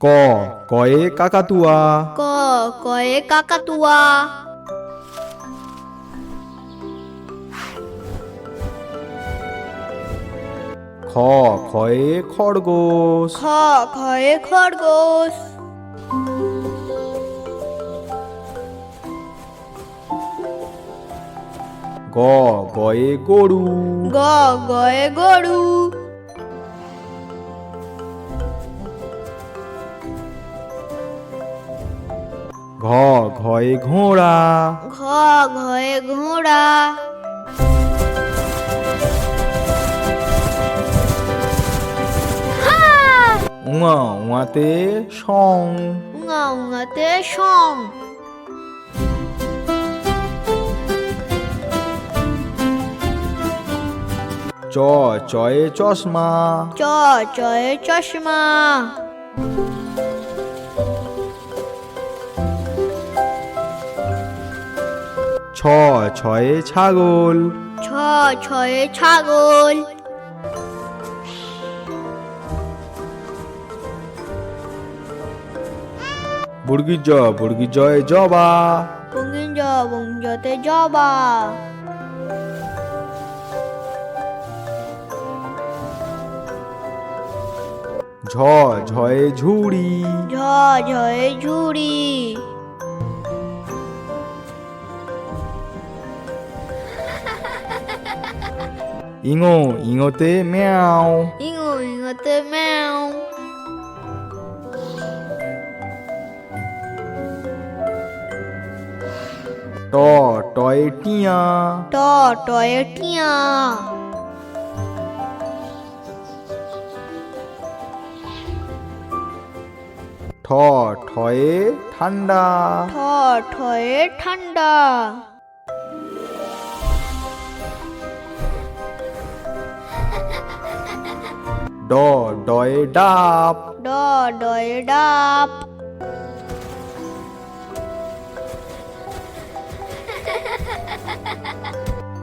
ক কয়ে কাকাতুয়া ক কয়ে কাকাতুয়া খ খয়ে খরগোশ খ খয়ে খরগোশ গ গয়ে গরু গ গয়ে গরু ঘ ঘয়ে ঘোড়া ঘ ঘয়ে ঘোড়া উঙা উঙাতে সং উঙা উঙাতে সং চ চয়ে চশমা চ চয়ে চশমা ছ ছয়ে ছাগল ছ ছয়ে ছাগল বুর্গি জয়ে জবা বঙ্গিঞ্জ বঙ্গতে জবা ঝ ঝয়ে ঝুড়ি ঝ ঝয়ে ঝুড়ি ইঙো ইঙোতে ম্যাও ইঙো ইঙোতে ম্যাও ট টয়ে টিয়া ট টয়ে টিয়া ঠ ঠয়ে ঠান্ডা ঠ ঠয়ে ঠান্ডা ড ডয়ে ডাব ড ডয়ে ডাব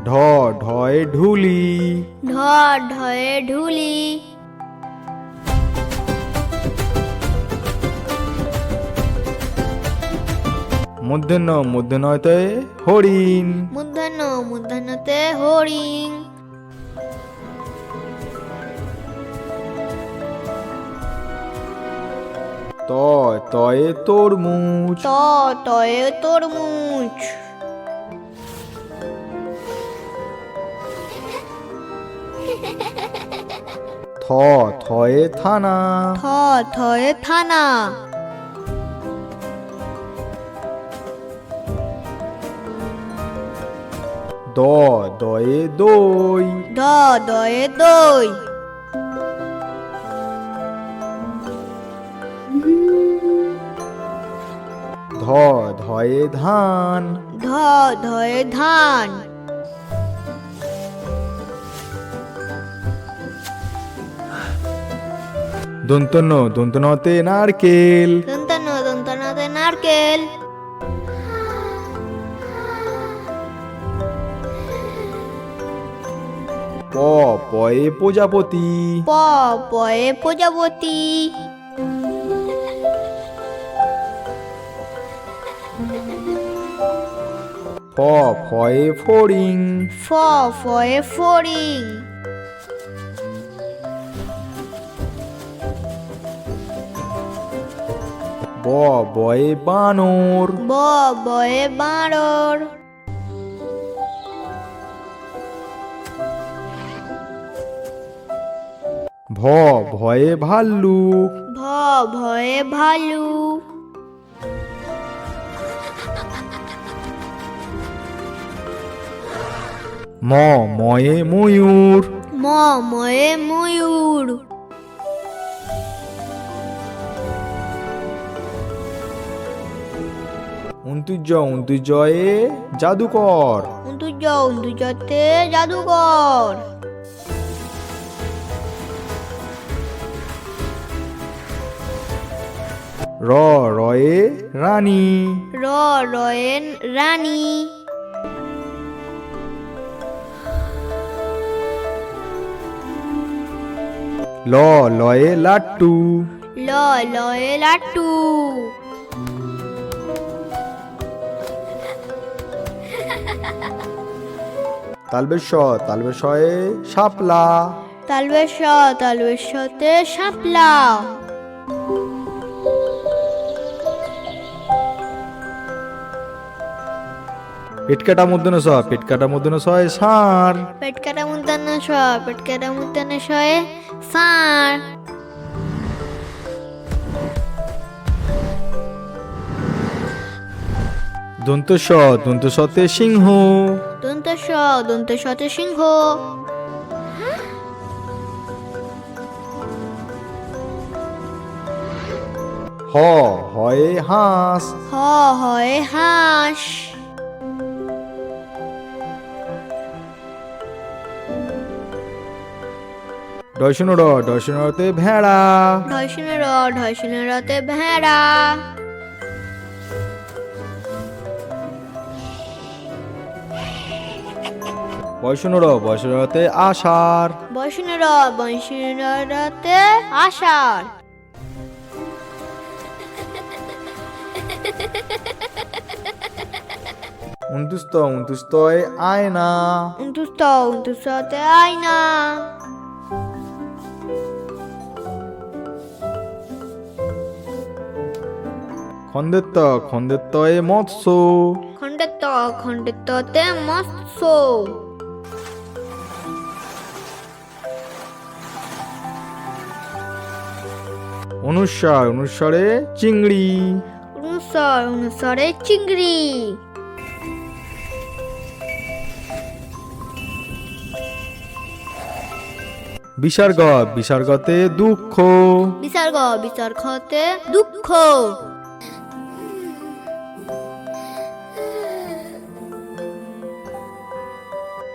ঢ ঢয়ে ঢুলি ঢ ঢয়ে ঢুলি মূর্ধন্যতে হরিণ মূর্ধন্য মূর্ধন্যতে হরিণ ত তয়ে তরমুজ ত তয়ে তরমুজ থ থয়ে থানা থ থয়ে থানা দ দয়ে দই দ দয়ে দই ধ ধয়ে ধান ধ ধয়ে ধান দন্তন্যতে নারকেল দন্তন্য দন্তন্যতে নারকেল প পয়ে প্রজাপতি প পয়ে প্রজাপতি ফ ফয়ে ফড়িং ফ ফয়ে ফড়িং ব বয়ে বানর ব বয়ে বাঁদর ভ ভয়ে ভাল্লুক ভ ভয়ে ভালু ম ময়ে ময়ূর ম ময়ে ময়ূর উন্তুজয়ে জাদুকর উন্তুজতে জাদুকর র রয়ে রানী র রয়ে রানী ল লয়ে লাট্টু ল লয়ে লাট্টু। তালবেশ শয়ে শাপলা। তালবেশতে শাপলা। পেটকাটা মূর্ধন্য শয়ে ষাঁড়। পেটকাটা মূর্ধন্য শয়ে ষাঁড়। দন্ত সতে সিংহ। দন্ত শতে সিংহ। হয়ে হাঁস। হয়ে হাঁস। ডয়শনরতে ভেড়া। ঢয়শনেরতে ভেড়া। বয়সনরতে আষাঢ়। বয়সনেরতে আষাঢ়। উনতুস্তয়ে আয়না। উনতুস্ততে আয়না। খন্দেত্বয়ে মৎস্য। খণ্ডেত্বতে মৎস্য। অনুস্বরে চিংড়ি। অনুস্বরে চিংড়ি। বিসর্গতে দুঃখ। বিসর্গতে দুঃখ।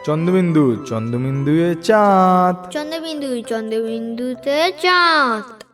চন্দ্রবিন্দুয়ে চাঁদ। চন্দ্রবিন্দুতে চাঁদ।